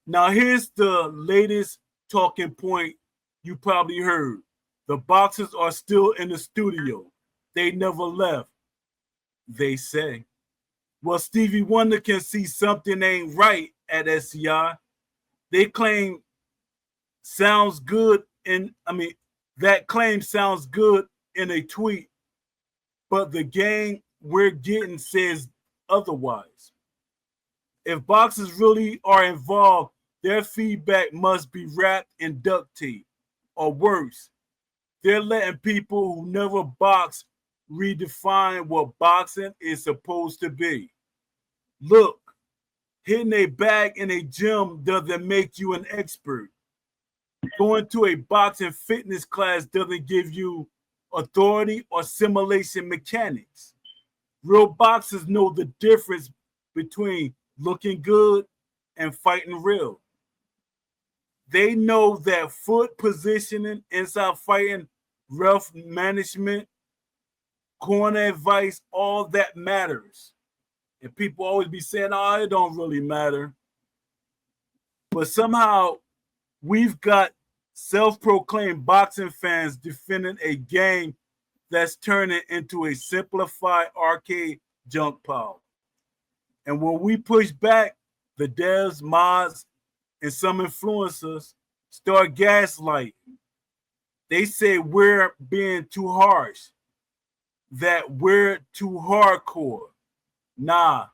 Now, here's the latest talking point you probably heard. The boxers are still in the studio. They never left, they say. Well, Stevie Wonder can see something ain't right at SCI. They claim sounds good that claim sounds good in a tweet, but the gang we're getting says otherwise. If boxers really are involved, their feedback must be wrapped in duct tape. Or worse, they're letting people who never box redefine what boxing is supposed to be. Look, hitting a bag in a gym doesn't make you an expert. Going to a boxing fitness class doesn't give you authority or simulation mechanics. Real boxers know the difference between looking good and fighting real. They know that foot positioning, inside fighting, rough management, corner advice, all that matters. And people always be saying, oh, it don't really matter. But somehow we've got self-proclaimed boxing fans defending a game that's turning into a simplified arcade junk pile. And when we push back, the devs, mods, and some influencers start gaslighting. They say we're being too harsh, that we're too hardcore. Nah,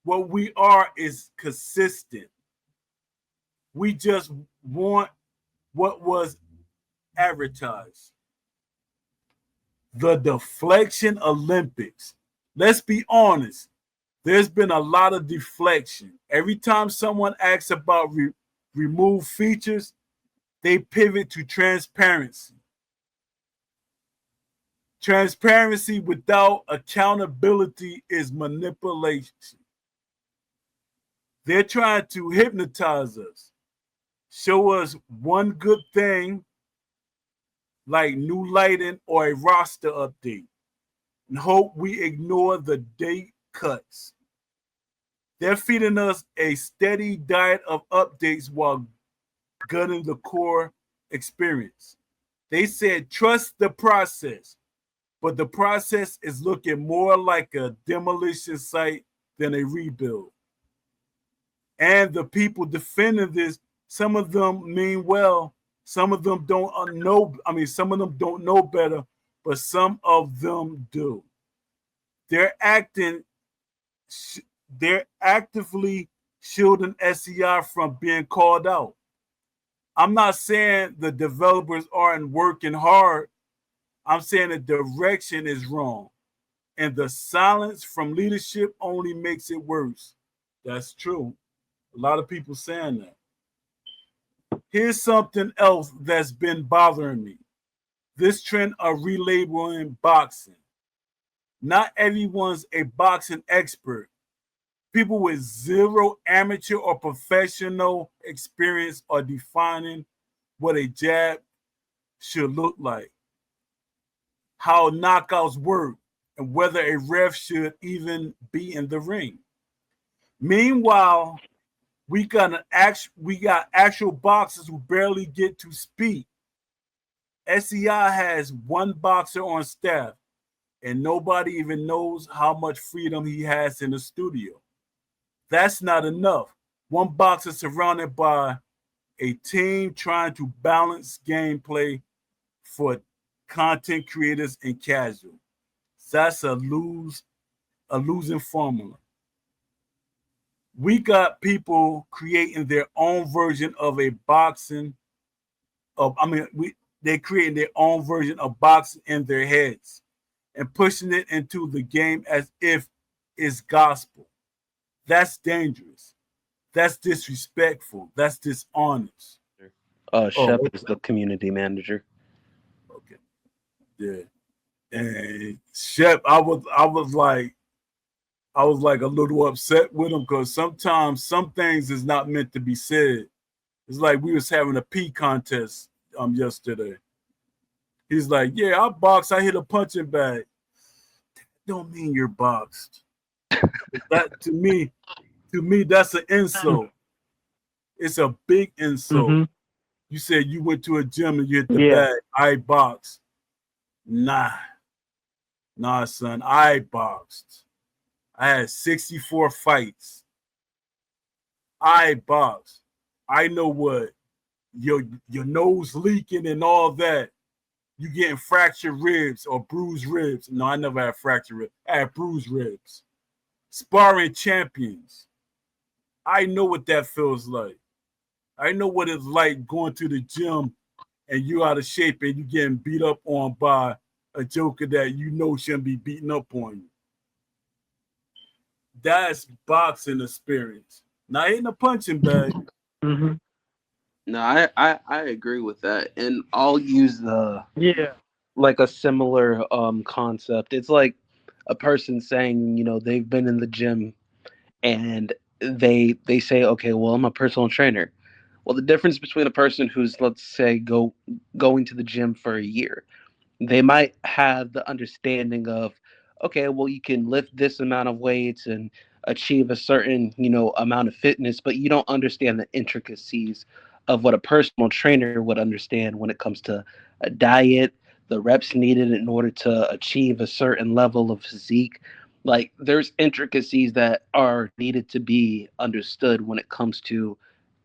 what we are is consistent. We just want what was advertised. The deflection Olympics. Let's be honest. There's been a lot of deflection. Every time someone asks about remove features, they pivot to transparency. Transparency without accountability is manipulation. They're trying to hypnotize us, show us one good thing like new lighting or a roster update, and hope we ignore the date cuts. They're feeding us a steady diet of updates while gutting the core experience. They said, trust the process, but the process is looking more like a demolition site than a rebuild. And the people defending this, some of them mean well, some of them don't know. Some of them don't know better, but some of them do. They're acting they're actively shielding SCI from being called out. I'm not saying the developers aren't working hard. I'm saying the direction is wrong. And the silence from leadership only makes it worse. That's true. A lot of people saying that. Here's something else that's been bothering me. This trend of relabeling boxing. Not everyone's a boxing expert. People with zero amateur or professional experience are defining what a jab should look like, how knockouts work, and whether a ref should even be in the ring. Meanwhile, we got actual boxers who barely get to speak. SCI has one boxer on staff, and nobody even knows how much freedom he has in the studio. That's not enough. One boxer surrounded by a team trying to balance gameplay for content creators and casual. That's a losing formula. We got people creating their own version of a boxing they're creating their own version of boxing in their heads and pushing it into the game as if it's gospel. That's dangerous. That's disrespectful. That's dishonest. Shep is the community manager. Okay. Yeah. And Shep, I was like a little upset with him because sometimes some things is not meant to be said. It's like we was having a pee contest yesterday. He's like, yeah, I box, I hit a punching bag. That don't mean you're boxed. That to me, that's an insult. It's a big insult. Mm-hmm. You said you went to a gym and you hit the Yeah. bag. I boxed. Nah, nah, son. I boxed. I had 64 fights. I boxed. I know what your nose leaking and all that. You getting fractured ribs or bruised ribs. No, I never had fractured ribs. I had bruised ribs. Sparring champions. I know what that feels like. I know what it's like going to the gym and you out of shape and you getting beat up on by a joker that you know shouldn't be beating up on you. That's boxing experience. Not hitting a punching bag. Mm-hmm. No, I agree with that, and I'll use the Yeah. Like a similar concept. It's like a person saying, they've been in the gym and they say, okay, well, I'm a personal trainer. Well, the difference between a person who's, let's say, going to the gym for a year, they might have the understanding of, okay, well, you can lift this amount of weights and achieve a certain amount of fitness, but you don't understand the intricacies of what a personal trainer would understand when it comes to a diet, the reps needed in order to achieve a certain level of physique. Like, there's intricacies that are needed to be understood when it comes to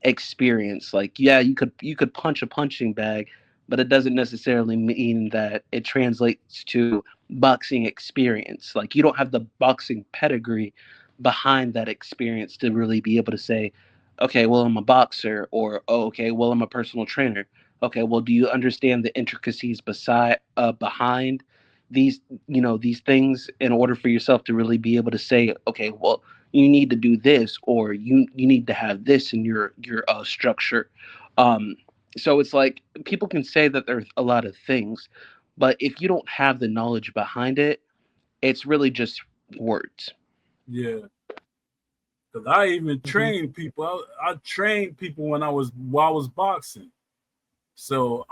experience. Like, yeah, you could punch a punching bag, but it doesn't necessarily mean that it translates to boxing experience. Like, you don't have the boxing pedigree behind that experience to really be able to say, okay, well, I'm a boxer, or, oh, okay, well, I'm a personal trainer. Okay, well, do you understand the intricacies behind these these things in order for yourself to really be able to say, okay, well, you need to do this, or you need to have this in your structure. So it's like people can say that there's a lot of things, but if you don't have the knowledge behind it, it's really just words. Yeah. Because I even Hmm. trained people. I trained people while I was boxing. So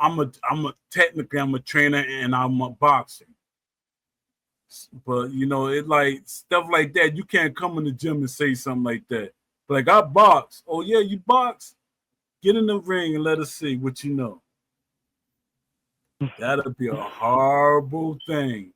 technically I'm a trainer and I'm a boxer. But it like stuff like that. You can't come in the gym and say something like that. But like I box. Oh yeah, you box? Get in the ring and let us see what you know. That'll be a horrible thing.